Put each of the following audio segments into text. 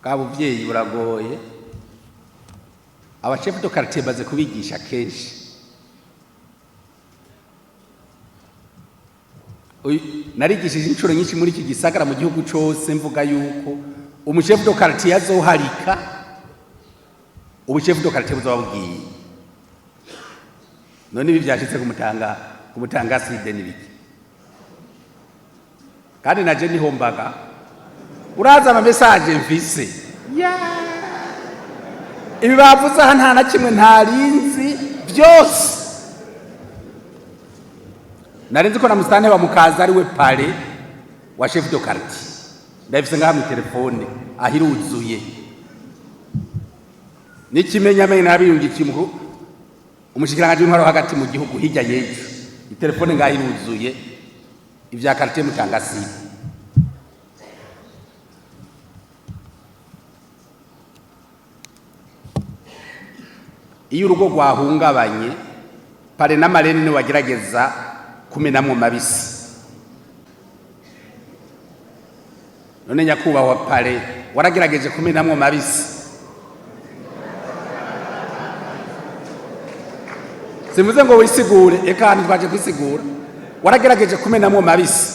bw'abuvyeyi buragoye abachef de quartier baze kubigisha kenshi narigishije inshuro nyinshi muri iki gisagara mu gihugu cyose mvuga yuko umuchef de quartier azoharika ubuchef de quartier buzababwiye none ibi byashitse ku Mutanga Sud n'ibiki kandi naje nihombaga uraza ama message mfise ibi bavuze aha nta na kimwe ntarinzi byose narinzi ko na mustane wa mukaza ari we pale wa chef de quartier ndabise ngaha mu telefone ahiruzuye n'ikimenyamenye nabiyungikiye umushikiranganji w'intwaro hagati mu gihugu hirya yejo telefone ngaha iruzuye ibya quartier Mutanga Sud iyo urugo rwahungabanye pare n'amarene ni wagerageza kumenamwo mabisi none nyakubahwa pare waragerageje kumenamwo mabisi simuze ngo wisigure eka hano twaje kwisigura waragerageje kumenamwo mabisi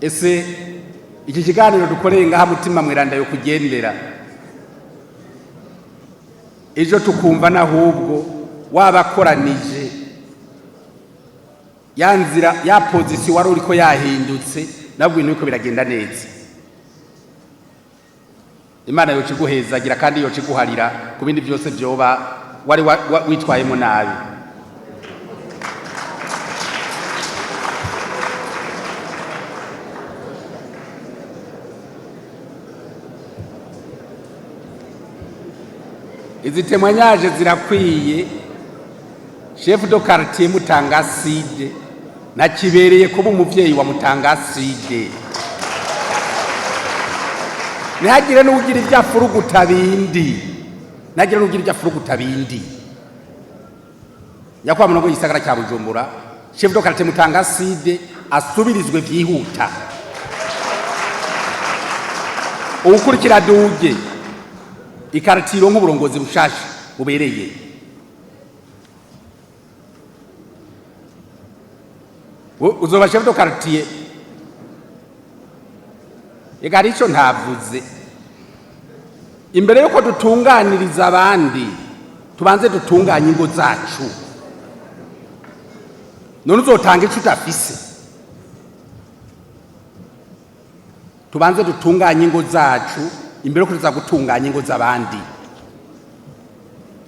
ese iki kiganiro dukoreye ngaha mutima mwiranda yo kugendera ejo tukumva nahubwo wabakoranije yanzira ya position wari uriko yahindutse nabwo ibintu biko biragenda neza Imana yo kiguhezagira kandi yo kiguharira ku bindi byose byoba wari witwayemo nabi izi témoignages zirakwiye chef de quartier Mutanga Sud nakibereye kuba umuvyeyi wa Mutanga Sud nihagire n'ugira ibyafuruguta bindi nagire n'ugira ibyafuruguta bindi yakwa munogo gisagara cya Bujumbura chef de quartier Mutanga Sud asubirizwe vyihuta ukurikira duge ikartiro nk'uburongozi bushasha bubereye uzoba chef de quartier egarico ntavuze imbere yuko dutunganiriza abandi tubanze dutunganye ingo zacu none uzotanga ico utafise tubanze dutunganye ingo zacu imbere ko tuza gutunganya ingo z'abandi